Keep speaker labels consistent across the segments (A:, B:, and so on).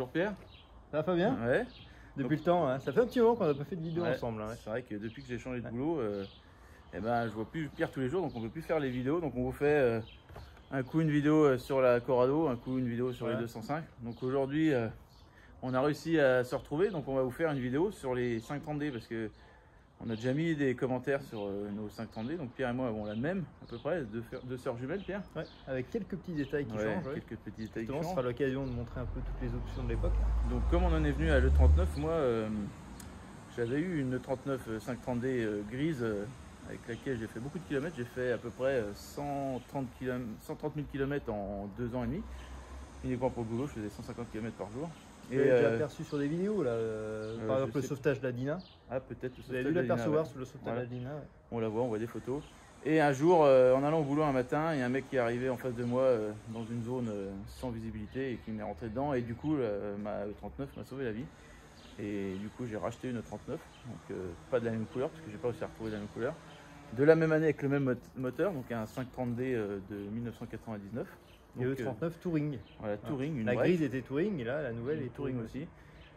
A: Bonjour Pierre.
B: Ça va Fabien?
A: Ouais.
B: Depuis le temps, hein. Ça fait un petit moment qu'on n'a pas fait de vidéo ensemble. Hein.
A: C'est vrai que depuis que j'ai changé de boulot, eh ben, je vois plus Pierre tous les jours, donc on ne peut plus faire les vidéos. Donc on vous fait un coup une vidéo sur la Corrado, un coup une vidéo sur les 205. Donc aujourd'hui, on a réussi à se retrouver, donc on va vous faire une vidéo sur les 530D parce que on a déjà mis des commentaires sur nos 530D. Donc Pierre et moi avons la même à peu près, deux sœurs jumelles, Pierre.
B: Ouais, avec quelques petits détails qui changent.
A: Quelques petits détails qui
B: changent. Ce
A: changent.
B: sera l'occasion de montrer un peu toutes les options de l'époque.
A: Donc comme on en est venu à l'E39, moi j'avais eu une E39 530D grise avec laquelle j'ai fait beaucoup de kilomètres. J'ai fait à peu près 130 000 km en 2 ans et demi. Uniquement pour le boulot, je faisais 150 km par jour.
B: Et déjà aperçu sur des vidéos là, par exemple le sauvetage de la Dina.
A: Ah peut-être le sauvetage.
B: Vous avez dû l'apercevoir sur le sauvetage de la Dina. Ouais.
A: On la voit, on voit des photos. Et un jour, en allant au boulot un matin, il y a un mec qui est arrivé en face de moi dans une zone sans visibilité et qui m'est rentré dedans. Et du coup, ma E39 m'a sauvé la vie. Et du coup, j'ai racheté une E39, donc pas de la même couleur parce que j'ai pas réussi à retrouver la même couleur. De la même année avec le même moteur, donc un 530D de 1999.
B: Et E39 Touring.
A: Voilà, Touring.
B: La grise était Touring et là la nouvelle est
A: Touring aussi.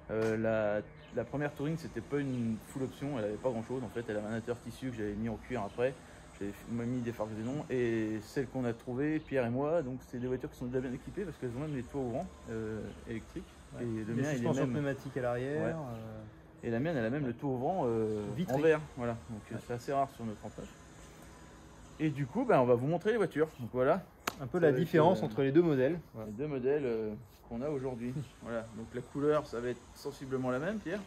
A: La première Touring, c'était pas une full option, elle avait pas grand chose en fait. Elle avait un adaptateur tissu que j'avais mis en cuir après. J'avais mis des phares xénon. Et celle qu'on a trouvée, Pierre et moi, donc c'est des voitures qui sont déjà bien équipées parce qu'elles ont même des toits ouvrants électriques.
B: Ouais.
A: Et le
B: des
A: mien,
B: suspensions pneumatiques à l'arrière.
A: Ouais. Et la mienne, elle a même le toit ouvrant en verre. Voilà, donc c'est assez rare sur nos 39. Et du coup, on va vous montrer les voitures. Donc voilà.
B: Un peu la différence entre les deux modèles.
A: Les deux modèles qu'on a aujourd'hui. Voilà. Donc la couleur, ça va être sensiblement la même, Pierre.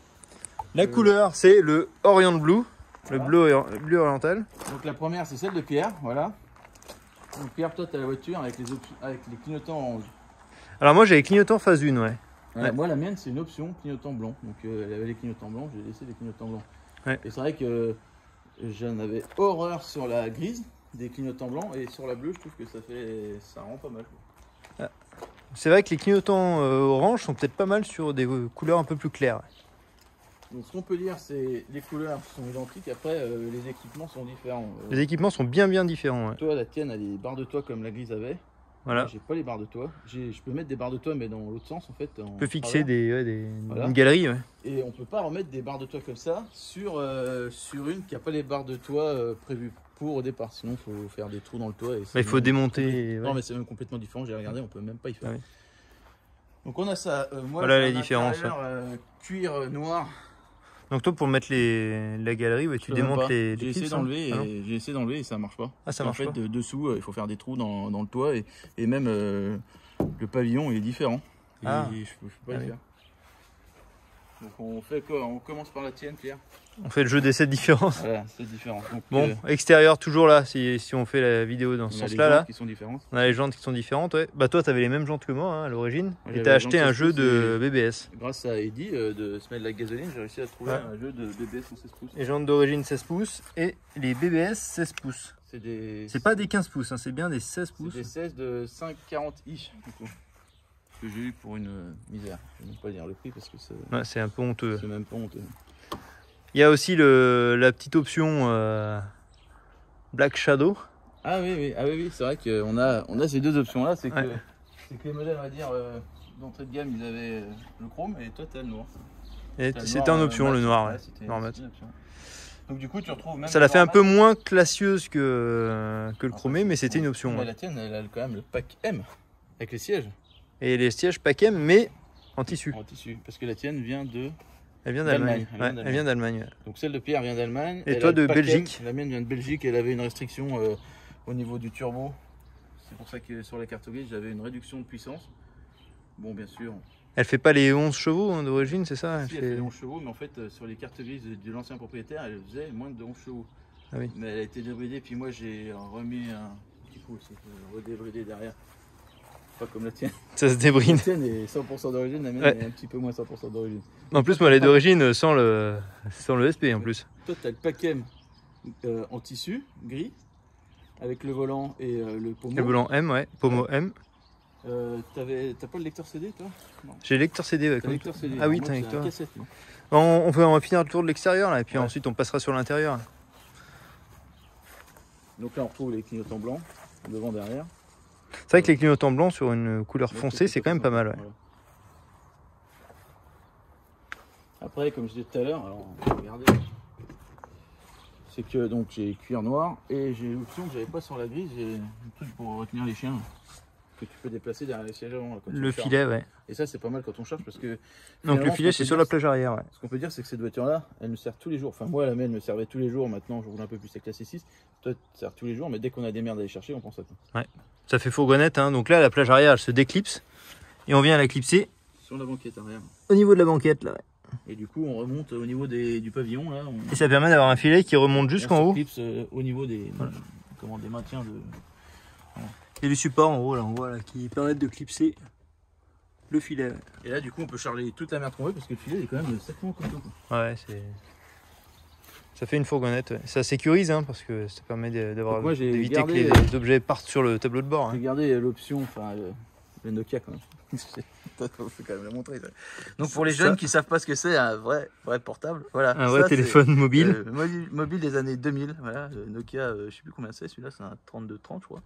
B: La couleur, c'est le Orient Blue, voilà. le bleu oriental.
A: Donc la première, c'est celle de Pierre. Voilà. Donc Pierre, toi, tu as la voiture avec les clignotants orange.
B: Alors moi, j'ai les clignotants phase 1, ouais.
A: Voilà, moi, la mienne, c'est une option clignotant blanc. Donc elle avait les clignotants blancs, j'ai laissé les clignotants blancs.
B: Ouais.
A: Et c'est vrai que j'en avais horreur sur la grise des clignotants blancs et sur la bleue, je trouve que ça rend pas mal.
B: C'est vrai que les clignotants orange sont peut-être pas mal sur des couleurs un peu plus claires.
A: Donc ce qu'on peut dire, c'est les couleurs sont identiques, après les équipements sont différents.
B: Les équipements sont bien différents. Ouais.
A: Toi, la tienne a des barres de toit comme la grise avait.
B: Voilà.
A: J'ai pas les barres de toit. Je peux mettre des barres de toit mais dans l'autre sens en fait.
B: On peut fixer
A: voilà.
B: Une galerie. Ouais.
A: Et on peut pas remettre des barres de toit comme ça sur une qui a pas les barres de toit prévues pour au départ. Sinon il faut faire des trous dans le toit. Et
B: il faut démonter.
A: Non mais c'est même complètement différent, j'ai regardé, on peut même pas y faire.
B: Ouais.
A: Donc on a ça. Moi,
B: voilà les différences.
A: Cuir noir.
B: Donc toi pour mettre la galerie, tu démontes les
A: J'ai essayé d'enlever et ça marche pas.
B: Ah ça marche pas.
A: En fait dessous il faut faire des trous dans le toit et même le pavillon il est différent. Et je peux pas y faire. Donc on fait quoi? On commence par la tienne, Pierre.
B: On fait le jeu des 7 différences.
A: Voilà, c'est différent. Donc,
B: bon, extérieur toujours là, si on fait la vidéo dans ce sens-là.
A: Là, qui sont différentes.
B: On a les jantes qui sont différentes, ouais. Bah toi, tu avais les mêmes jantes que moi hein, à l'origine. Et tu as acheté un jeu de BBS.
A: Grâce à Eddy de se mettre de la gasoline, j'ai réussi à trouver un jeu de BBS en 16 pouces.
B: Les jantes d'origine 16 pouces et les BBS 16 pouces. C'est pas des 15 pouces, hein, c'est bien des 16 pouces.
A: C'est des 16 de 5,40i du coup. Que j'ai eu pour une misère. Je ne vais pas dire le prix parce que
B: c'est un peu honteux.
A: C'est même pas honteux.
B: Il y a aussi la petite option Black Shadow.
A: Ah oui, c'est vrai qu'on a ces deux options là. C'est que les modèles, on va dire, d'entrée de gamme, ils avaient le chrome et toi tu as le noir.
B: C'était en option le noir,
A: normal. Donc du coup tu retrouves même.
B: Ça l'a fait un peu moins classieuse que le chromé, mais c'était une option.
A: La tienne, elle a quand même le pack M avec les sièges.
B: Et les sièges pack M, mais en tissu.
A: En tissu, parce que la tienne vient de.
B: Elle vient d'Allemagne. Elle vient d'Allemagne.
A: Donc celle de Pierre vient d'Allemagne.
B: Et toi de Belgique.
A: La mienne vient de Belgique. Elle avait une restriction au niveau du turbo. C'est pour ça que sur la carte grise, j'avais une réduction de puissance. Bon, bien sûr.
B: Elle fait pas les 11 chevaux hein, d'origine, c'est ça?
A: Si, elle fait les 11 chevaux, mais en fait, sur les cartes grises de l'ancien propriétaire, elle faisait moins de 11 chevaux.
B: Ah oui.
A: Mais elle a été débridée, puis moi j'ai remis un petit coup aussi, redébridé derrière. Pas comme la tienne.
B: Ça se débride.
A: La tienne est 100% d'origine, la mienne est un petit peu moins 100% d'origine.
B: En plus, moi, elle est d'origine sans le SP en plus.
A: Toi, tu as le paquet en tissu gris avec le volant et le pommeau.
B: Le volant M, ouais, pommeau M.
A: T'as pas le lecteur CD, toi?
B: J'ai le lecteur CD. Ouais,
A: lecteur CD.
B: Ah oui, t'as un lecteur.
A: Cassette,
B: on va finir le tour de l'extérieur là, et puis ensuite on passera sur l'intérieur.
A: Donc là, on retrouve les clignotants blancs, devant, derrière.
B: C'est vrai que les clignotants blancs sur une couleur foncée, c'est quand même pas mal. Ouais.
A: Voilà. Après, comme je disais tout à l'heure, alors regardez, c'est que donc j'ai cuir noir et j'ai l'option que j'avais pas sur la grille, j'ai un truc pour retenir les chiens que tu peux déplacer derrière les sièges avant. Là, quand
B: le filet, ouais.
A: Et ça, c'est pas mal quand on charge parce que.
B: Donc le filet, c'est sur la plage arrière, ouais.
A: Ce qu'on peut dire, c'est que cette voiture-là, elle me sert tous les jours. Enfin, moi, la mienne me servait tous les jours. Maintenant, je roule un peu plus avec la C6. Toi, tu te sers tous les jours, mais dès qu'on a des merdes à aller chercher, on pense à toi.
B: Ouais. Ça fait fourgonnette, hein. Donc là, la plage arrière, elle se déclipse et on vient la clipser.
A: Sur la banquette arrière.
B: Au niveau de la banquette, là. Ouais.
A: Et du coup, on remonte au niveau du pavillon, là.
B: Et ça permet d'avoir un filet qui remonte jusqu'en haut.
A: Clipse au niveau des, des maintiens de.
B: Voilà. Et du support en haut, là, on voit là, qui permettent de clipser le filet. Ouais.
A: Et là, du coup, on peut charger toute la merde qu'on veut parce que le filet est quand même sacrément costaud.
B: Ouais, c'est. Ça fait une fourgonnette. Ouais. Ça sécurise, hein, parce que ça permet d'éviter que les objets partent sur le tableau de bord.
A: J'ai gardé l'option, enfin, le Nokia quand même. Faut quand même la montrer. Ça. Donc pour les jeunes qui savent pas ce que c'est un vrai portable, voilà.
B: Un vrai téléphone mobile.
A: Mobile des années 2000, voilà. Le Nokia, je sais plus combien c'est, celui-là, c'est un 3230 je crois.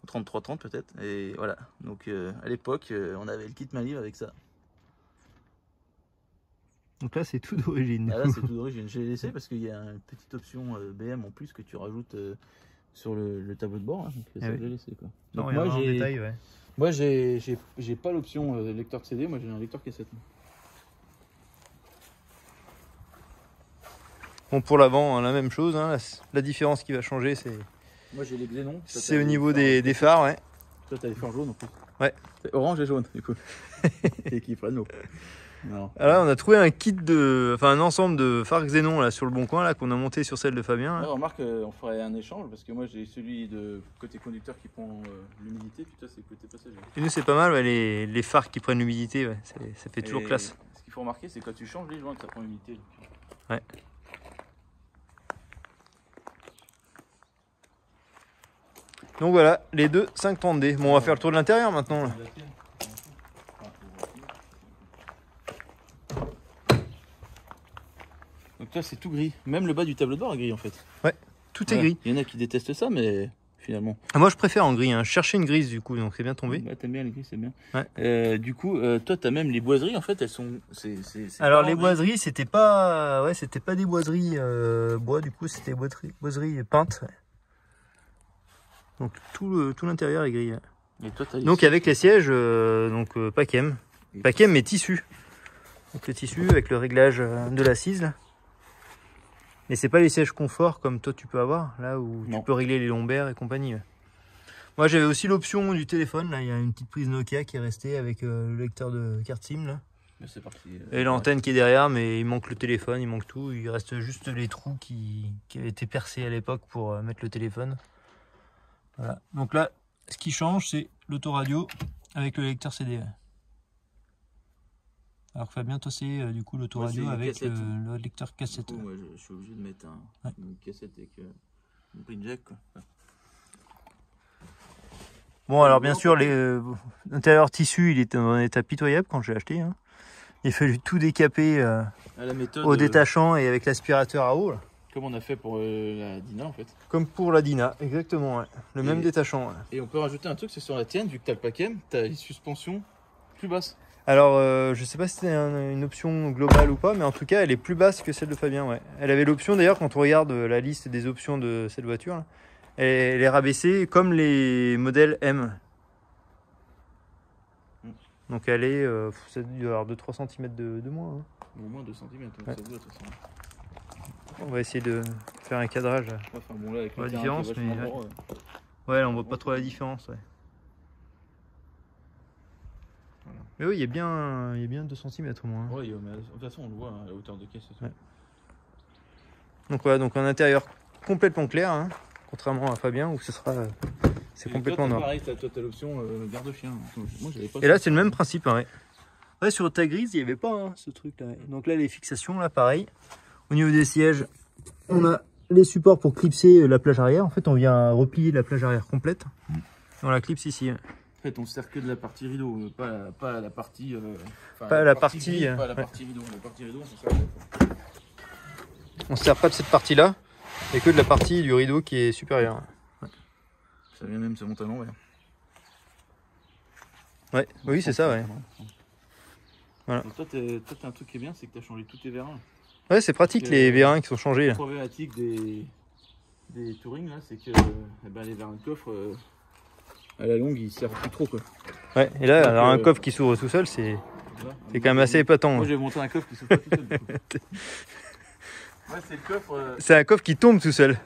A: 3330 peut-être. Et voilà. Donc à l'époque, on avait le kit main libre avec ça.
B: Donc là, c'est tout d'origine.
A: Ah, là, c'est tout d'origine. J'ai laissé parce qu'il y a une petite option BM en plus que tu rajoutes sur le tableau de bord. Hein, donc ça, je l'ai laissé. Quoi. Donc,
B: non, moi, détail, ouais.
A: Moi, j'ai pas l'option lecteur de CD. Moi, j'ai un lecteur cassette.
B: Bon, pour l'avant, hein, la même chose. Hein. La différence qui va changer, c'est.
A: Moi, j'ai les Xénon.
B: C'est au niveau des phares, ouais.
A: Toi, t'as les phares jaunes en plus.
B: Ouais.
A: C'est orange et jaune, du coup. Et qui prennent l'eau.
B: Alors là, on a trouvé un kit un ensemble de phares Xénon là sur le bon coin là qu'on a monté sur celle de Fabien.
A: Ouais, remarque, on ferait un échange parce que moi j'ai celui de côté conducteur qui prend l'humidité, puis toi c'est côté passager.
B: Et nous c'est pas mal, ouais, les phares qui prennent l'humidité, ouais, ça fait toujours classe.
A: Ce qu'il faut remarquer, c'est quand tu changes les joints, ça prend l'humidité.
B: Ouais. Donc voilà, les deux 530D. Bon, on va faire le tour de l'intérieur maintenant. Là.
A: Donc là c'est tout gris, même le bas du tableau de bord est gris en fait.
B: Ouais, tout est gris.
A: Il y en a qui détestent ça, mais finalement.
B: Moi je préfère en gris, hein. Je cherchais une grise du coup, donc c'est bien tombé.
A: Bah, t'aimes bien les gris, c'est bien.
B: Ouais.
A: Du coup, toi t'as même les boiseries en fait, elles sont.
B: Alors les boiseries, c'était pas des boiseries bois, du coup c'était boiseries peintes. Ouais. Donc tout l'intérieur est gris. Ouais.
A: Et toi,
B: donc avec les sièges, Packem. Packem mais tissu. Donc le tissu avec le réglage de l'assise là. Mais c'est pas les sièges confort comme toi tu peux avoir, là où tu peux régler les lombaires et compagnie. Moi j'avais aussi l'option du téléphone, là il y a une petite prise Nokia qui est restée avec le lecteur de carte SIM là.
A: C'est parti.
B: Et l'antenne qui est derrière, mais il manque le téléphone, il manque tout. Il reste juste les trous qui avaient été percés à l'époque pour mettre le téléphone. Voilà. Donc là, ce qui change, c'est l'autoradio avec le lecteur CD. Alors que Fabien, toi, c'est du coup l'autoradio avec le lecteur cassette.
A: Du coup, moi, je suis obligé de mettre une cassette avec une prise jack. Quoi.
B: Bon, alors bien sûr, l'intérieur tissu, il était dans un état pitoyable quand je l'ai acheté. Hein. Il a fallu tout décaper au détachant et avec l'aspirateur à eau. Là.
A: Comme on a fait pour la Dina en fait.
B: Comme pour la Dina, exactement. Ouais. Le même détachant. Ouais.
A: Et on peut rajouter un truc, c'est sur la tienne, vu que tu as le Packem, tu as les suspensions plus basses.
B: Alors, je sais pas si c'était une option globale ou pas, mais en tout cas, elle est plus basse que celle de Fabien. Ouais. Elle avait l'option, d'ailleurs, quand on regarde la liste des options de cette voiture, là, elle est rabaissée comme les modèles M. Donc elle est, ça doit avoir 2-3 cm de moins. Hein.
A: Au moins 2 cm,
B: ouais.
A: Ça doit, de toute façon.
B: On va essayer de faire un cadrage.
A: Enfin, bon, là, avec
B: la différence, mais ouais, là, on voit pas trop la différence. Ouais. Voilà. Mais oui, il y a bien 2 cm au moins.
A: Ouais, mais de toute façon, on le voit à la hauteur de caisse.
B: Ouais. Donc voilà, donc un intérieur complètement clair, hein, contrairement à Fabien où ce sera c'est complètement noir.
A: Pareil, toi t'as l'option garde-chien. Moi, j'avais pas.
B: Et là, c'est le même principe. Hein, ouais. Ouais, sur ta grise, il n'y avait pas hein, ce truc-là. Ouais. Donc là, les fixations, là, pareil. Au niveau des sièges, on a les supports pour clipser la plage arrière. En fait, on vient replier la plage arrière complète. On la clipse ici.
A: En fait, on se sert que de la partie rideau, pas la partie.
B: Pas la partie.
A: Pas la partie rideau. La partie rideau,
B: on se sert pas de cette partie-là, et que de la partie du rideau qui est supérieure. Ouais.
A: Ça vient même se monter à l'envers.
B: Ouais, oui, c'est ça, ouais. Voilà.
A: Donc toi, t'as un truc qui est bien, c'est que tu as changé tous tes vérins.
B: Ouais, c'est pratique les vérins qui sont changés.
A: La
B: Là.
A: problématique des Touring, là, c'est que les vérins de coffre, à la longue, ils servent plus trop. Quoi.
B: Ouais, et là,
A: donc,
B: alors un coffre qui s'ouvre tout seul, c'est quand même assez épatant.
A: Moi,
B: Hein.
A: j'ai monté un coffre qui s'ouvre pas tout seul. Ouais, c'est le coffre.
B: C'est un coffre qui tombe tout seul.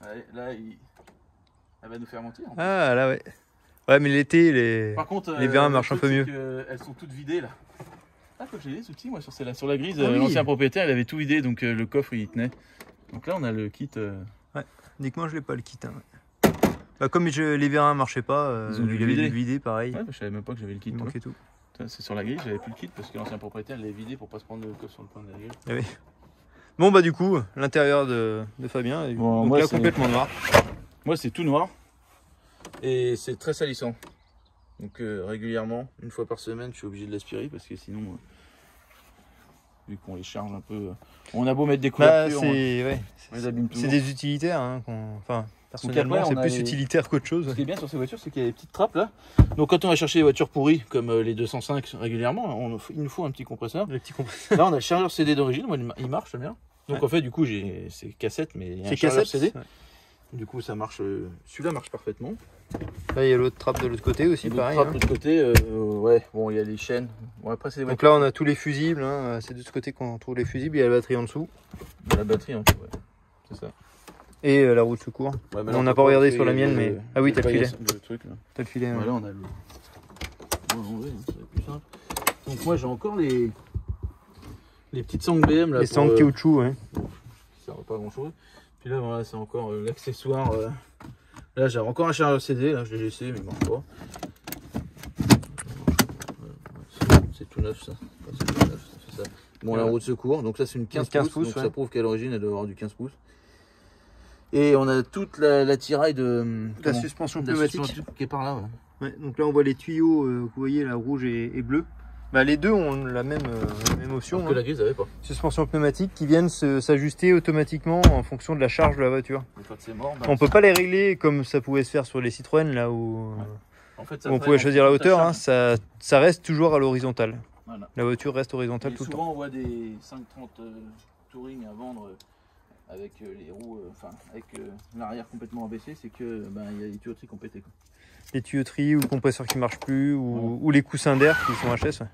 A: Ouais, là, elle va nous faire mentir.
B: Ah, là, ouais. Ouais, mais l'été,
A: Par contre,
B: les vérins marchent un peu mieux.
A: Elles sont toutes vidées, là. Ah, quand j'ai les outils, moi, sur celle-là, sur la grise,
B: Ah, oui.
A: l'ancien propriétaire, il avait tout vidé, donc le coffre, il tenait. Donc là, on a le kit.
B: Ouais, uniquement, je l'ai pas le kit. Hein. Bah, comme les vérins marchaient pas,
A: Ils ont dû
B: il avait
A: vider.
B: dû vider pareil.
A: Ouais, je savais même pas que j'avais le kit.
B: Il manquait tout.
A: C'est sur la grille, j'avais plus le kit parce que l'ancien propriétaire l'avait vidé pour pas se prendre le coffre sur le point de la grille.
B: Ah, oui. Bon, bah, du coup, l'intérieur de Fabien,
A: Bon,
B: donc
A: moi,
B: là, complètement noir.
A: Moi, c'est tout noir et c'est très salissant. Donc, régulièrement, une fois par semaine, je suis obligé de l'aspirer parce que sinon, vu qu'on les charge un peu, on a beau mettre des couvertures,
B: Bah,
A: on
B: les abîme toujours. C'est des utilitaires. Hein, enfin, personnellement,
A: après,
B: c'est plus utilitaire qu'autre chose.
A: Ce qui est bien sur ces voitures, c'est qu'il y a des petites trappes là. Donc, quand on va chercher des voitures pourries comme les 205 régulièrement, il nous faut un petit compresseur.
B: Le petit compresseur.
A: Là, on a le chargeur CD d'origine, moi, il marche bien. Donc, en fait, du coup, c'est cassette, mais il y a un chargeur CD. Ouais. Du coup, ça marche. Celui-là marche parfaitement.
B: Là, il y a l'autre trappe de l'autre côté aussi, pareil.
A: Trappe de l'autre côté, ouais. Bon, il y a les chaînes. Bon, après, c'est des
B: donc là, on a tous les fusibles. Hein. C'est de ce côté qu'on trouve les fusibles. Il y a la batterie en dessous.
A: La batterie en dessous, ouais. C'est ça.
B: Et la roue de secours.
A: Ouais,
B: on n'a pas regardé sur la mienne, mais. Ah oui, t'as le filet.
A: T'as le filet. Voilà, on a le. Ouais, c'est plus simple. Donc, moi, j'ai encore les petites sangles BM là.
B: Les sangles caoutchouc, ouais.
A: Ça ne sert pas à grand chose. Puis là, voilà, c'est encore l'accessoire. Là, j'ai encore un chargeur CD, là, je l'ai laissé, mais il marche pas. C'est tout neuf, ça. C'est tout neuf, ça fait ça. Bon, la roue de secours, donc ça, c'est une 15 pouces, donc ouais. Ça prouve qu'à l'origine, elle doit avoir du 15 pouces. Et on a toute la tiraille de
B: la suspension pneumatique
A: qui est par là. Ouais.
B: Ouais, donc là, on voit les tuyaux, vous voyez, la rouge et bleu. Bah, les deux ont la même option.
A: Alors que la grise n'avait pas.
B: Suspension pneumatique qui viennent s'ajuster automatiquement en fonction de la charge de la voiture.
A: Et quand c'est mort, bah,
B: on peut pas les régler comme ça pouvait se faire sur les Citroën, là où,
A: en fait,
B: on pouvait choisir la hauteur. Hein, ça reste toujours à l'horizontale. Voilà. La voiture reste horizontale tout le temps.
A: Souvent, on voit des 530 Touring à vendre avec les roues, avec l'arrière complètement abaissé. C'est que il y a des tuyauteries qui ont pété. Quoi.
B: Les tuyauteries ou le compresseur qui marche plus ou les coussins d'air qui sont HS. Ouais.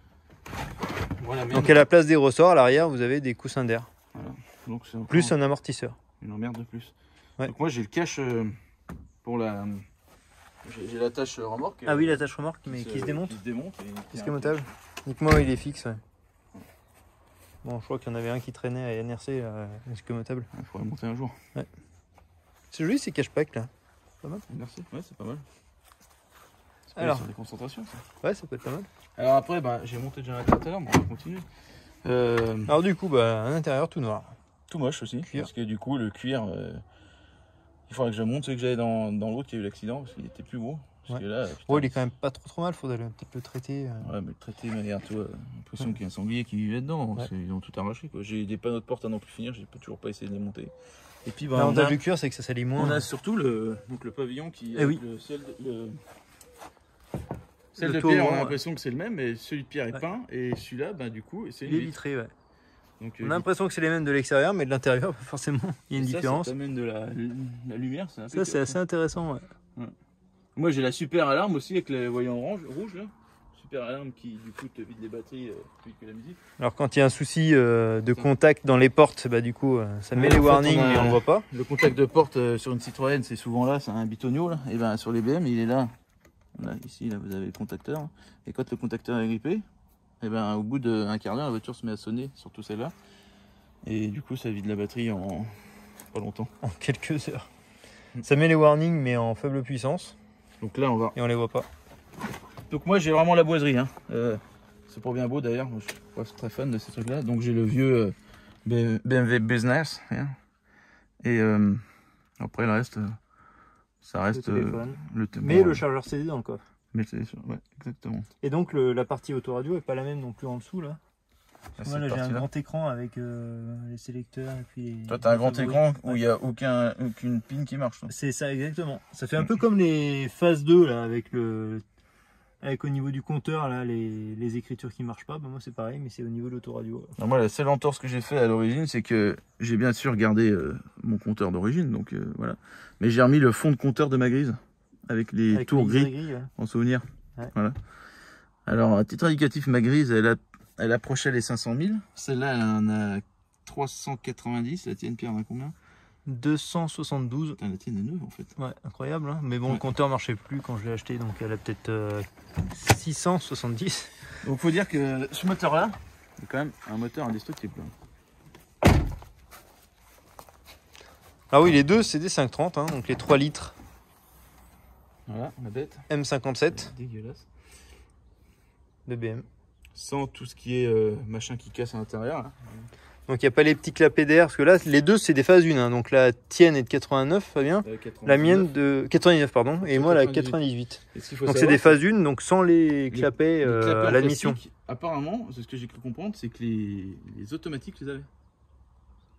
B: Voilà, donc à la place des ressorts à l'arrière vous avez des coussins d'air. Voilà. Donc plus un amortisseur.
A: Une emmerde de plus. Ouais. Donc moi j'ai le cache pour la. J'ai l'attache remorque.
B: Ah oui, l'attache remorque mais qui se démonte.
A: Qui se démonte.
B: Qui est montable. Uniquement il est fixe. Ouais. Bon, je crois qu'il y en avait un qui traînait à NRC, escamotable.
A: Il faudrait monter un jour.
B: Ouais. C'est joli ces cache-packs là.
A: Pas mal. Merci. Ouais, c'est pas mal.
B: Alors,
A: sur des concentrations, ça.
B: Ouais, ça peut être pas mal. Alors
A: après, j'ai monté le générateur tout à l'heure, mais on va continuer.
B: Alors du coup, un intérieur tout noir.
A: Tout moche aussi, cuir. Parce que du coup, le cuir, il faudrait que je monte celui que j'avais dans l'autre qui a eu l'accident, parce qu'il était plus gros. Parce que là, putain,
B: il est quand même pas trop mal, faudrait peut-être le traiter.
A: Ouais, mais le traiter, mais regarde, toi, l'impression qu'il y a un sanglier qui vivait dedans, ils ont tout arraché. J'ai des panneaux de porte à n'en plus finir, j'ai toujours pas essayé de les monter. Et puis,
B: l'avantage du cuir, c'est que ça salit moins.
A: On a surtout le pavillon qui est le celle de pierre, on a l'impression que c'est le même, mais celui de pierre est peint, et celui-là, du coup, c'est une
B: vitré. Ouais. Donc, on a l'impression que c'est les mêmes de l'extérieur, mais de l'intérieur, forcément, il y a une différence.
A: Ça amène de la lumière, c'est
B: ça, c'est assez intéressant.
A: Ouais. Moi, j'ai la super alarme aussi avec les voyants rouge là. Super alarme qui, du coup, te vide les batteries plus que la musique. Alors, quand il y a un souci de contact dans les portes, du coup, ça met les warnings, mais on ne voit pas. Le contact de porte sur une Citroën, c'est souvent là, c'est un bitonio là. Et sur les BM, il est là. Là, ici, là, vous avez le contacteur. Et quand le contacteur est grippé, au bout d'un quart d'heure, la voiture se met à sonner, surtout celle-là. Et du coup, ça vide la batterie en pas longtemps. En quelques heures. Ça met les warnings, mais en faible puissance. Donc là, on va. Et on les voit pas. Donc moi, j'ai vraiment la boiserie. Hein. C'est pour bien beau d'ailleurs. Je suis pas très fan de ces trucs-là. Donc j'ai le vieux BMW Business. Hein. Et après, le reste. Ça reste
B: mais le chargeur CD dans le coffre.
A: Mais c'est ouais, exactement.
B: Et donc la partie autoradio est pas la même non plus en dessous là. Là j'ai un grand écran avec les sélecteurs et puis.
A: Toi t'as un grand écran où il n'y a aucune pin qui marche.
B: C'est ça exactement. Ça fait un peu comme les phases 2 là avec le avec au niveau du compteur, là, les écritures qui marchent pas. Bah, moi, c'est pareil, mais c'est au niveau de l'autoradio.
A: Moi, la seule entorse que j'ai fait à l'origine, c'est que j'ai bien sûr gardé mon compteur d'origine, donc voilà. Mais j'ai remis le fond de compteur de ma grise avec les tours gris, ouais. En souvenir. Ouais. Voilà. Alors, à titre indicatif, ma grise, elle approchait les 500 000. Celle-là, elle en a 390. La tienne, Pierre, en a combien?
B: 272.
A: Putain, la tienne est neuve en fait.
B: Ouais, incroyable. Hein, mais bon, ouais. Le compteur marchait plus quand je l'ai acheté, donc elle a peut-être 670.
A: Donc faut dire que ce moteur-là, c'est quand même un moteur indestructible.
B: Ah oui, les deux, c'est des 530, hein, donc les 3 litres.
A: Voilà, la bête.
B: M57.
A: Dégueulasse.
B: De BM.
A: Sans tout ce qui est machin qui casse à l'intérieur.
B: Donc il n'y a pas les petits clapets d'air, parce que là, les deux, c'est des phases 1. Hein, donc la tienne est de 89, Fabien. 99. La mienne de 99, pardon. Et 98. Moi, la 98. Donc c'est des phases 1, donc sans les clapets à l'admission.
A: Apparemment, c'est ce que j'ai cru comprendre, c'est que les automatiques les avaient.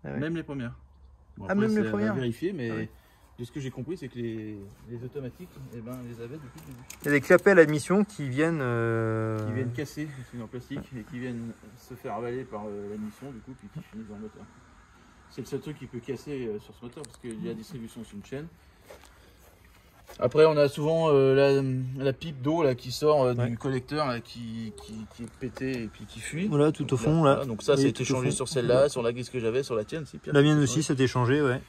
A: Ah ouais. Même les premières. Bon, après, même les premières. Vérifier, mais... Ah ouais. De ce que j'ai compris, c'est que les automatiques, eh ben, les avaient depuis le début.
B: Il y a des clapets à l'admission qui viennent...
A: Qui viennent casser, qui sont en plastique, et qui viennent se faire avaler par l'admission, du coup, puis qui finissent dans le moteur. C'est le seul truc qui peut casser sur ce moteur, parce qu'il y a distribution sur une chaîne. Après, on a souvent la pipe d'eau qui sort du collecteur, là, qui est pété et puis qui fuit.
B: Voilà, tout au fond, là.
A: Voilà, donc ça a été changé sur celle-là, sur la grise que j'avais, sur la tienne. Si, Pierre,
B: la mienne aussi, ça a été changé, ouais.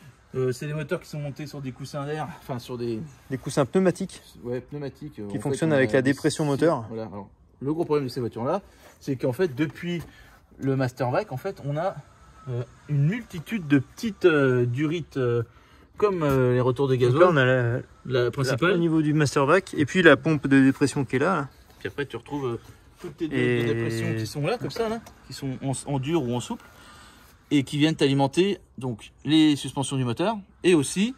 A: C'est des moteurs qui sont montés sur des coussins d'air, enfin sur des
B: coussins pneumatiques.
A: Ouais, pneumatiques.
B: Qui fonctionnent avec la dépression moteur.
A: Voilà. Alors, le gros problème de ces voitures-là, c'est qu'en fait, depuis le Mastervac, en fait, on a une multitude de petites durites comme les retours de gasoil.
B: Donc là, on a
A: la principale
B: au niveau du Mastervac, et puis la pompe de dépression qui est là.
A: Puis après, tu retrouves toutes tes de dépression qui sont là, comme ça, là, qui sont en dur ou en souple. Et qui viennent alimenter donc les suspensions du moteur et aussi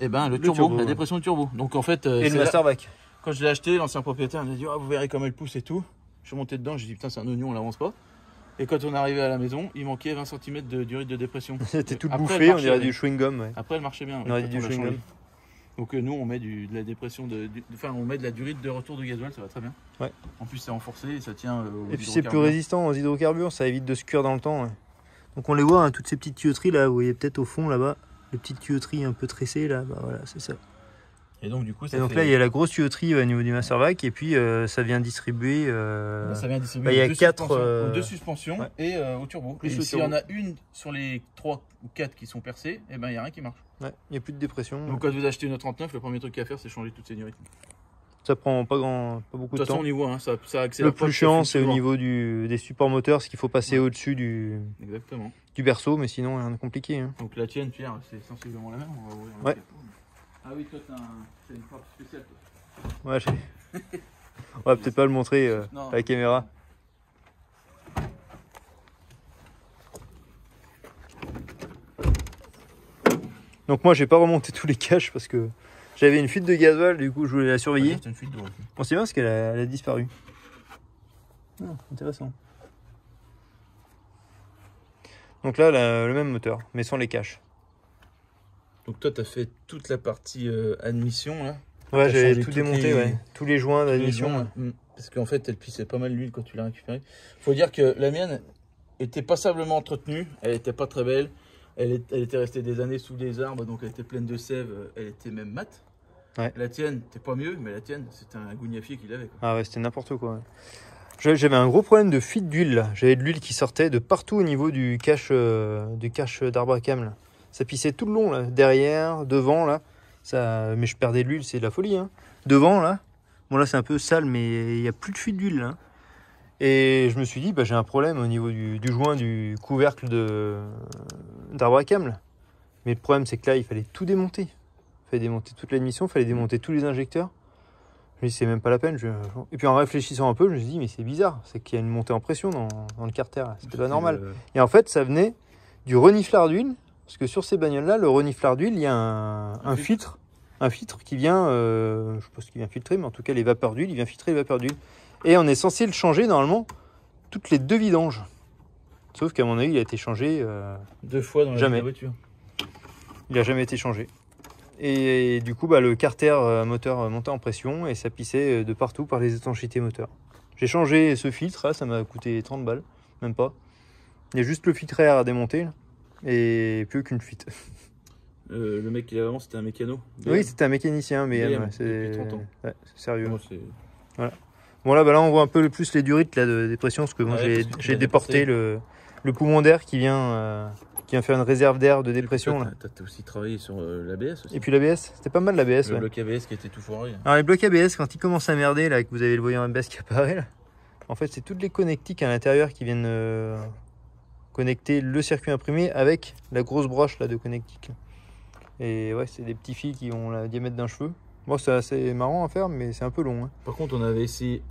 A: le turbo, la dépression du turbo. Donc en fait,
B: et le Mastervac.
A: Quand je l'ai acheté, l'ancien propriétaire m'a dit vous verrez comme elle pousse et tout. Je suis monté dedans, j'ai dit putain c'est un oignon, on l'avance pas. Et quand on est arrivé à la maison, il manquait 20 cm de durite de dépression.
B: C'était tout bouffé, on dirait du chewing gum. Ouais.
A: Après elle marchait bien.
B: On aurait dit du chewing gum.
A: Donc nous on met de la dépression on met de la durite de retour de gasoil, ça va très bien.
B: Ouais.
A: En plus c'est renforcé et ça tient
B: et puis c'est plus résistant aux hydrocarbures, ça évite de se cuire dans le temps. Ouais. Donc on les voit, hein, toutes ces petites tuyauteries là, vous voyez peut-être au fond là-bas, les petites tuyauteries un peu tressées là, bah voilà, c'est ça.
A: Et donc du coup,
B: là il y a la grosse tuyauterie au niveau du Mastervac et puis ça vient distribuer.
A: Ça vient distribuer.
B: Il y a
A: deux suspensions ouais. Et au turbo. Plus et s'il y en a une sur les 3 ou 4 qui sont percées, et il n'y a rien qui marche.
B: Ouais, il n'y a plus de dépression.
A: Donc quand vous achetez une 39, le premier truc qu'il y a à faire, c'est changer toutes ces durites.
B: Ça prend pas beaucoup de temps.
A: De toute façon, on y voit, hein, ça accélère.
B: Le plus chiant, c'est au niveau des supports moteurs, ce qu'il faut passer au-dessus du berceau, mais sinon rien de compliqué. Hein.
A: Donc la tienne, Pierre, c'est sensiblement la même. On va ouvrir
B: ouais.
A: Ah oui, toi, c'est une porte spéciale.
B: Toi. Ouais, on va peut-être pas le montrer à la caméra. Donc moi, j'ai pas remonté tous les caches parce que j'avais une fuite de gasoil, du coup je voulais la surveiller.
A: Une fuite d'eau.
B: On sait bien parce qu'elle a disparu. Ah, intéressant. Donc là, le même moteur, mais sans les caches.
A: Donc toi, tu as fait toute la partie admission là.
B: Ouais, j'avais tout démonté, ouais. Tous les joints d'admission.
A: Parce qu'en fait, elle pissait pas mal l'huile quand tu l'as récupérée. Faut dire que la mienne était passablement entretenue, elle était pas très belle. Elle était restée des années sous des arbres, donc elle était pleine de sève, elle était même mate.
B: Ouais.
A: La tienne, t'es pas mieux, mais la tienne, c'était un gougnafier qu'il avait. Quoi.
B: Ah ouais, c'était n'importe quoi. Ouais. J'avais un gros problème de fuite d'huile là. J'avais de l'huile qui sortait de partout au niveau du cache d'arbre à cam. Là. Ça pissait tout le long, là. Derrière, devant, là. Mais je perdais de l'huile, c'est de la folie. Hein. Devant, là. Bon, là, c'est un peu sale, mais il n'y a plus de fuite d'huile. Là. Et je me suis dit, j'ai un problème au niveau du joint du couvercle d'arbre à cam. Là. Mais le problème, c'est que là, il fallait tout démonter. Il fallait démonter toute l'admission, il fallait démonter tous les injecteurs. Je me dis, c'est même pas la peine. Et puis en réfléchissant un peu, je me suis dit, mais c'est bizarre. C'est qu'il y a une montée en pression dans le carter. C'était pas normal. Et en fait, ça venait du reniflard d'huile. Parce que sur ces bagnoles-là, le reniflard d'huile, il y a un filtre. Un filtre qui vient, je ne sais pas ce qui vient filtrer, mais en tout cas, les vapeurs d'huile, il vient filtrer les vapeurs d'huile. Et on est censé le changer normalement toutes les 2 vidanges. Sauf qu'à mon avis, il a été changé
A: 2 fois dans la voiture.
B: Il n'a jamais été changé. Et du coup, bah, le carter moteur montait en pression et ça pissait de partout par les étanchéités moteurs. J'ai changé ce filtre, là, ça m'a coûté 30 balles, même pas. Il y a juste le filtre à air à démonter là, et plus aucune fuite.
A: Le mec qui est avant, c'était un mécano.
B: Oui, c'était un mécanicien, mais
A: depuis
B: c'est
A: 30 ans.
B: ouais, c'est sérieux.
A: Moi,
B: Voilà. Bon là, bah, là, on voit un peu plus les durites là, de dépression, parce que moi
A: Ouais, parce que tu
B: j'ai
A: l'as
B: déporté le poumon d'air qui vient faire une réserve d'air de dépression. Là.
A: T'as aussi travaillé sur l'ABS aussi.
B: Et puis l'ABS, c'était pas mal l'ABS.
A: Le
B: Ouais.
A: bloc ABS qui était tout foiré.
B: Alors les blocs ABS, quand ils commencent à merder, là, que vous avez le voyant ABS qui apparaît, là, en fait, c'est toutes les connectiques à l'intérieur qui viennent connecter le circuit imprimé avec la grosse broche là, de connectique. Et ouais, c'est des petits fils qui ont le diamètre d'un cheveu. Bon, c'est assez marrant à faire, mais c'est un peu long. Hein.
A: Par contre, on avait essayé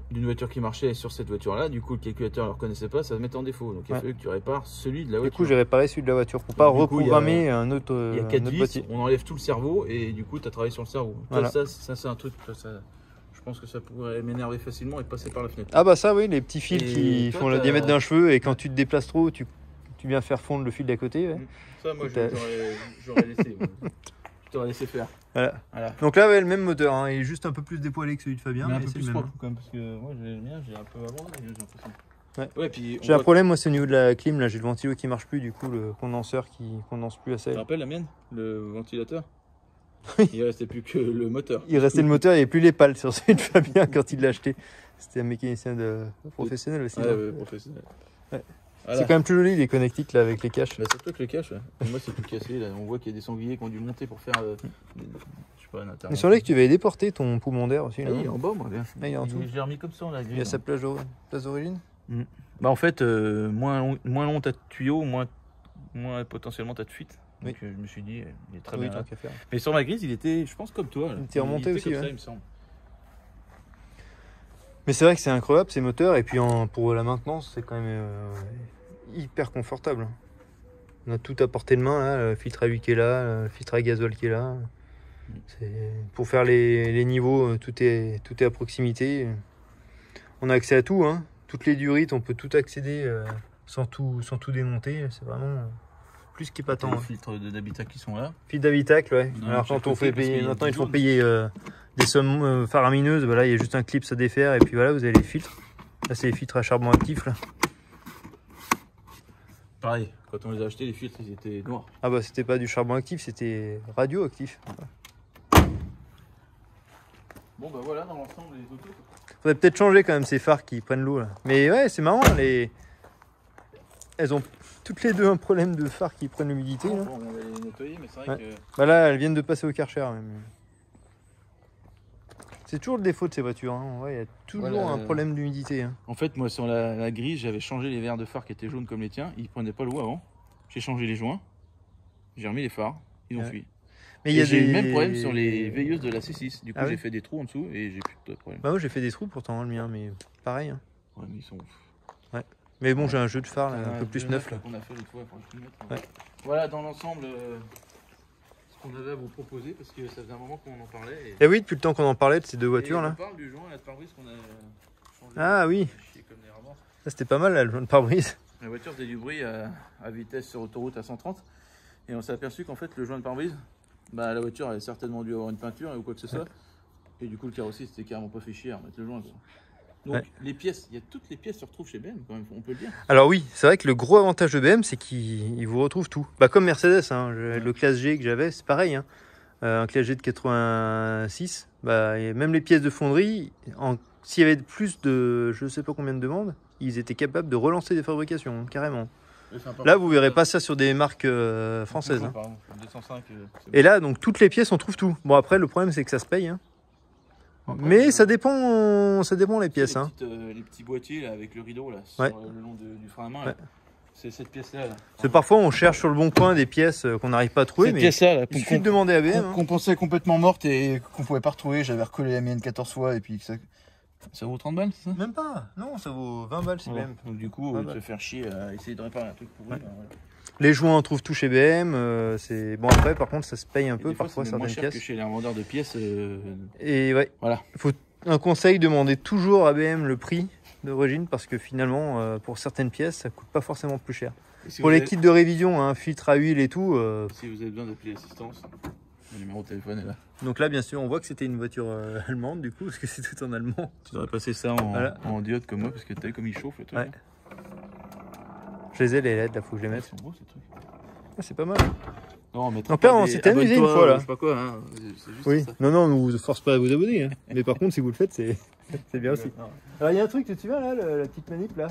A: d'une voiture qui marchait sur cette voiture-là. Du coup, le calculateur ne le reconnaissait pas, ça se mettait en défaut. Donc, il a fallu que tu répares celui de la voiture.
B: Du coup, j'ai réparé celui de la voiture pour pas reprogrammer un autre.
A: Il y a 4 vis,
B: boîtier.
A: on enlève tout le cerveau et du coup, tu as travaillé sur le cerveau.
B: Voilà.
A: Ça c'est un truc. Je pense que ça pourrait m'énerver facilement et passer par la fenêtre.
B: Ah, bah, ça, oui, les petits fils qui
A: toi,
B: font le diamètre d'un cheveu et quand tu te déplaces trop, tu viens faire fondre le fil d'à côté. Ouais.
A: Ça, moi, j'aurais laissé. Je t'aurais laissé faire.
B: Voilà.
A: Voilà.
B: Donc là, ouais, le même moteur, hein, il est juste un peu plus dépoilé que celui de Fabien.
A: Mais un
B: mais
A: peu
B: c'est
A: plus
B: le même.
A: propre quand même, parce que moi, le mien, j'ai un peu abandonné, j'ai l'impression.
B: Ouais.
A: Puis
B: J'ai un problème, moi, c'est au niveau de la clim. Là, j'ai le ventilo qui marche plus, du coup, le condenseur qui condense plus assez.
A: Tu te rappelles la mienne, le ventilateur? Il restait plus que le moteur.
B: Il restait le moteur, il n'y avait plus les pales sur celui de Fabien quand il l'a acheté. C'était un mécanicien professionnel aussi.
A: Ouais, professionnel.
B: Ouais.
A: Voilà.
B: C'est quand même plus joli les connectiques là avec les caches.
A: Bah, surtout que le cache, ouais. Moi, c'est tout cassé. Là. On voit qu'il y a des sangliers qui ont dû monter pour faire. Je sais pas, un
B: Il
A: intervention.
B: semblait que tu avais déporté ton poumon d'air aussi.
A: Ah,
B: non
A: il est en bas, moi. Bien.
B: Ah, il est en dessous.
A: Je l'ai remis comme ça, on l'a
B: Il y a sa place d'origine.
A: Bah, en fait, moins long t'as de tuyaux, moins potentiellement t'as de fuite. Donc, je me suis dit, il est très bien. Là.
B: Faire.
A: Mais sur ma grise, il était, je pense, comme toi. Là.
B: Il était remonté aussi.
A: Comme
B: Ouais.
A: ça, il me semble.
B: Mais c'est vrai que c'est incroyable ces moteurs. Et puis pour la maintenance, c'est quand même hyper confortable. On a tout à portée de main, là, le filtre à huile qui est là, le filtre à gasoil qui est là. Pour faire les niveaux, tout est à proximité. On a accès à tout, hein. Toutes les durites, on peut tout accéder sans tout démonter. C'est vraiment plus qu'épatant.
A: Les filtres d'habitacle qui sont là.
B: Filtre d'habitacle, ouais.
A: Non,
B: alors quand on fait payer, maintenant ils font payer des sommes faramineuses. Voilà, il y a juste un clip à défaire et puis voilà, vous avez les filtres. Là, c'est les filtres à charbon actif là.
A: Pareil, quand on les a achetés, les filtres ils étaient noirs.
B: Ah bah c'était pas du charbon actif, c'était radioactif.
A: Bon bah voilà dans l'ensemble les autos.
B: Faudrait peut-être changer quand même ces phares qui prennent l'eau là. Mais ouais, c'est marrant, elles ont toutes les deux un problème de phares qui prennent l'humidité.
A: Bon, on va les nettoyer, mais c'est vrai que.
B: Bah là, elles viennent de passer au Karcher même. C'est toujours le défaut de ces voitures. Hein. Ouais, il y a toujours un problème d'humidité. Hein.
A: En fait, moi sur la grille, j'avais changé les verres de phare qui étaient jaunes comme les tiens. Ils prenaient pas l'eau avant. J'ai changé les joints. J'ai remis les phares. Ils ont fui.
B: Mais j'ai
A: eu le même problème sur les veilleuses de la C6. Du coup, j'ai fait des trous en dessous et j'ai plus de problème.
B: Bah moi j'ai fait des trous pourtant le mien, mais pareil. Hein.
A: Ouais, mais ils sont.
B: Ouais. Mais bon, j'ai un jeu de phare là, un peu plus neuf là.
A: Qu'on a fait l'autre fois, Voilà, dans l'ensemble, ce qu'on avait à vous proposer parce que ça faisait un moment qu'on en parlait.
B: Et oui, depuis le temps qu'on en parlait de ces deux voitures là.
A: On parle du joint et de pare-brise qu'on a changé.
B: Ah oui. Ça c'était pas mal là, le joint de pare-brise.
A: La voiture faisait du bruit à vitesse sur autoroute à 130 et on s'est aperçu qu'en fait le joint de pare-brise, bah, la voiture avait certainement dû avoir une peinture ou quoi que ce soit. Et du coup le carrossier c'était carrément pas fait chier à mettre le joint. Quoi. Donc les pièces, il y a toutes les pièces se retrouvent chez BM quand même, on peut le dire. Alors
B: oui, c'est vrai que le gros avantage de BM c'est qu'il vous retrouve tout. Bah comme Mercedes, hein, le classe G que j'avais, c'est pareil. Hein. Un classe G de 86, bah, et même les pièces de fonderie, s'il y avait plus de je sais pas combien de demandes, ils étaient capables de relancer des fabrications, carrément. Là, vous verrez pas ça sur des marques françaises. Hein.
A: 205,
B: et là, donc toutes les pièces, on trouve tout. Bon, après, le problème, c'est que ça se paye. Hein. Mais ça dépend les pièces.
A: Les petits boîtiers là, avec le rideau là, sur le long du frein à main. Là. C'est cette pièce-là. Là.
B: Parfois, on cherche sur le bon coin des pièces qu'on n'arrive pas à trouver.
A: Cette pièce-là,
B: il suffit de demander à BM.
C: Qu'on pensait complètement morte et qu'on pouvait pas retrouver. J'avais recollé la mienne 14 fois et puis
A: ça vaut 30 balles, c'est ça?
B: Même pas. Non, ça vaut 20 balles chez BM.
A: Donc du coup, au lieu de se faire chier à essayer de réparer un truc pourri. Voilà.
B: Les joints, on trouve tout chez BM. Bon, après, par contre, ça se paye un peu parfois
A: certaines
B: pièces.
A: Moins cher que chez les revendeurs de pièces.
B: Et ouais.
A: Voilà.
B: Faut un conseil, demandez toujours à BM le prix d'origine parce que finalement, pour certaines pièces, ça coûte pas forcément plus cher. Pour les kits de révision, hein, filtre à huile et tout.
A: Si vous avez besoin d'appeler l'assistance. Le numéro de téléphone est là.
B: Donc là, bien sûr, on voit que c'était une voiture allemande, du coup, parce que c'est tout en allemand.
A: Tu devrais passer ça en diode comme moi, parce que t'as vu comme il chauffe le truc.
B: Ouais. Je les ai, les LED, là, faut que je les
A: Ils
B: mette.
A: sont beaux ces trucs.
B: Ah, c'est pas mal.
A: Non, mais
B: Mon père, on s'était amusé une fois, là.
A: Je sais pas quoi, hein. C'est juste
B: Oui,
A: ça.
B: non, on vous force pas à vous abonner. Hein. Mais par contre, si vous le faites, c'est bien aussi. Alors, il y a un truc, tu te souviens, là, la petite manip, là?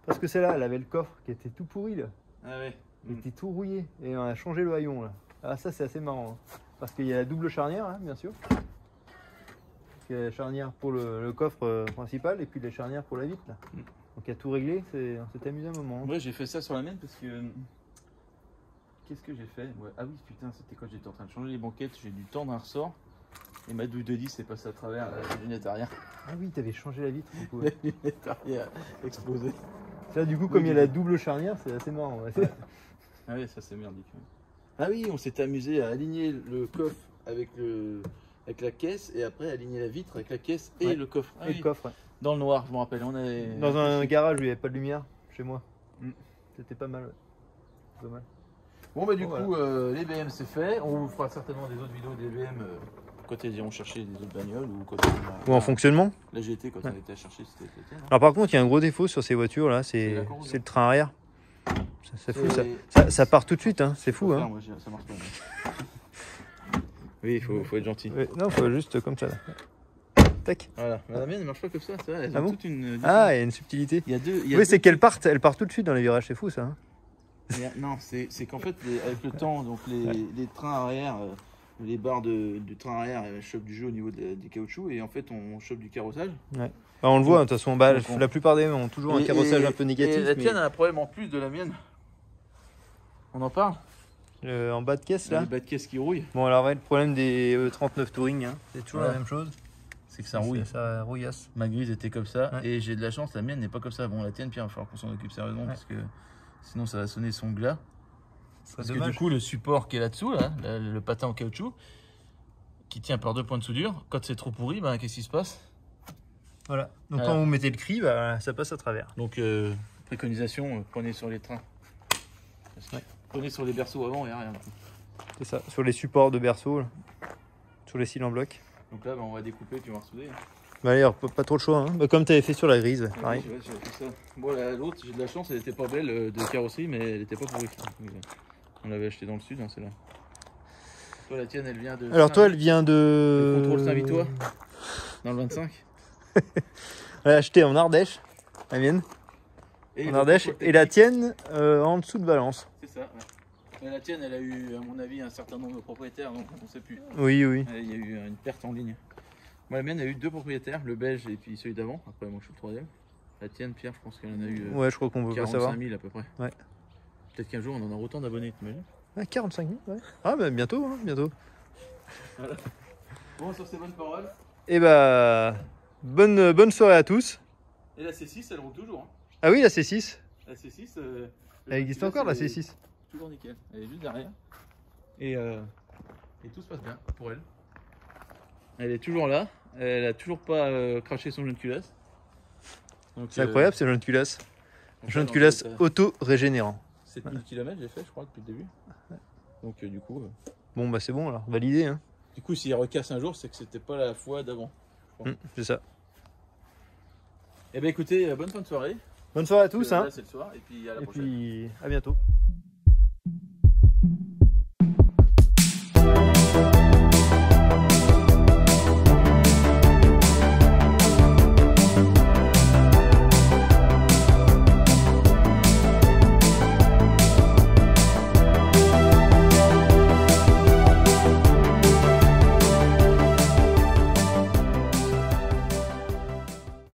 B: Parce que celle-là, elle avait le coffre qui était tout pourri, là.
A: Ah ouais.
B: Il était tout rouillé. Et on a changé le haillon, là. Ah, ça, c'est assez marrant. Hein. Parce qu'il y a la double charnière, hein, bien sûr. Il y a la charnière pour le coffre principal et puis les charnières pour la vitre, là. Donc, il y a tout réglé. On s'est amusé un moment. Hein.
A: Ouais, j'ai fait ça sur la mienne parce que. Qu'est-ce que j'ai fait? Ouais. Ah oui, putain, c'était quand j'étais en train de changer les banquettes, j'ai dû tendre un ressort. Et ma douille de 10 est passée à travers la lunette arrière.
B: Ah oui, t'avais changé la vitre, du coup.
A: La lunette arrière explosée.
B: Ça, du coup, comme il y a la double charnière, c'est assez marrant. Ouais.
A: Ah oui, ça c'est merdique. Ah oui, on s'est amusé à aligner le coffre avec la caisse et après aligner la vitre avec la caisse et
B: Ouais.
A: le coffre. Ah
B: Et
A: oui.
B: le coffre. Ouais.
A: Dans le noir, je me rappelle. On avait...
B: Dans un garage où il n'y avait pas de lumière, chez moi.
A: Mm.
B: C'était pas mal. Ouais. Pas mal.
A: Bon bah du
B: Bon,
A: coup les BM c'est fait, on vous fera certainement des autres vidéos des BM quand elles iront chercher des autres bagnoles ou quand
B: Ou en fonctionnement.
A: la GT quand
B: Ouais.
A: on était à chercher c'était la tienne. Hein.
B: Alors par contre, il y a un gros défaut sur ces voitures là,
A: C'est la
B: c'est
A: corrosion.
B: le train arrière. C'est fou ça.
A: C'est-
B: Ça part tout de suite, hein. C'est fou.
A: Faut
B: Hein.
A: faire, moi, ça marche pas. Oui, faut être gentil.
B: Ouais, non, faut juste comme ça. Là. Tac.
A: Voilà, la mienne elle marche pas comme ça, c'est vrai, elles
B: Ah
A: ont
B: bon
A: toute une...
B: Ah, il y a une subtilité.
A: Il y a deux...
B: Oui, c'est qu'elle part tout de suite dans les virages, c'est fou ça. Hein.
A: Non, c'est qu'en fait, avec le temps, donc les trains arrière, les barres du train arrière, elles chopent du jeu au niveau des caoutchoucs et en fait, on chope du carrossage.
B: Bah, on le voit, de toute façon, bah,
A: Donc,
B: la plupart des ont toujours un carrossage un peu négatif.
A: Et la
B: mais
A: tienne a un problème en plus de la mienne. On en parle?
B: en bas de caisse là.
A: Les bas de caisse qui rouillent.
B: Bon, alors, ouais, le problème des 39 Touring, hein, c'est toujours
A: Ouais.
B: la même chose.
A: C'est que ça rouille.
B: Ça rouillasse.
A: Ma grise était comme ça
B: Ouais.
A: et j'ai de la chance, la mienne n'est pas comme ça. Bon, la tienne, Pierre, il va falloir qu'on s'en occupe sérieusement parce que sinon ça va sonner son glas. Parce que du coup, le support qui est là-dessous, là, le patin en caoutchouc, qui tient par deux points de soudure, quand c'est trop pourri, ben, qu'est-ce qui se passe?
B: Voilà. Donc
A: Voilà.
B: quand vous mettez le cri, bah, ça passe à travers.
A: Donc, préconisation, prenez sur les trains.
B: Ouais.
A: Prenez sur les berceaux avant et arrière.
B: C'est ça. Sur les supports de berceau, là. Sur les cils en bloc.
A: Donc là, ben, on va découper puis on va ressouder.
B: Bah d'ailleurs, pas trop de choix. Hein. Bah, comme tu avais fait sur la grise, pareil.
A: Ouais, j'avais fait ça. Bon, l'autre, j'ai de la chance, elle était pas belle de carrosserie, mais elle était pas pourrie. On l'avait acheté dans le sud, hein, celle-là. Toi, la tienne, elle vient de.
B: Alors toi, elle vient de...
A: Le contrôle Saint-Vitois, dans le 25.
B: Elle a acheté en Ardèche, la mienne.
A: Et
B: En
A: le
B: Ardèche.
A: contrôle
B: Et la
A: technique,
B: tienne, en dessous de Valence.
A: C'est ça, ouais. Mais la tienne, elle a eu, à mon avis, un certain nombre de propriétaires, donc on ne sait plus.
B: Oui, oui.
A: Il y a eu une perte en ligne. Moi, la mienne a eu deux propriétaires, le belge et puis celui d'avant. Après, moi, je suis le troisième. La tienne, Pierre, je pense qu'elle en a eu
B: Ouais, je crois qu'on peut pas
A: 45
B: savoir.
A: 000 à peu près.
B: Ouais.
A: Peut-être qu'un jour, on en aura autant d'abonnés, t'imagines?
B: Ah, 45 000, ouais. Ah, bah bientôt, hein, bientôt.
A: Bon, sur ces bonnes paroles.
B: Et bah, bonne soirée à tous.
A: Et la C6, elle roule toujours. Hein.
B: Ah oui, la C6.
A: La C6,
B: Elle existe encore, la C6.
A: Toujours nickel. Elle est juste derrière. Et tout se passe bien pour elle. Elle est toujours là. Elle a toujours pas craché son jeune culasse. Donc,
B: C'est incroyable, c'est le jeune culasse.
A: donc
B: Jeune
A: là,
B: culasse
A: dans cette,
B: auto-régénérant.
A: 7000 km, j'ai fait, je crois, depuis le début. Donc,
B: Bon, bah c'est bon alors, validé. Hein.
A: du coup, s'il recasse un jour, c'est que c'était pas la fois d'avant.
B: C'est ça.
A: Eh ben écoutez, bonne fin de soirée.
B: Bonne soirée à tous.
A: Là,
B: Hein.
A: c'est le soir. Et puis à la
B: Et
A: prochaine.
B: puis, à bientôt.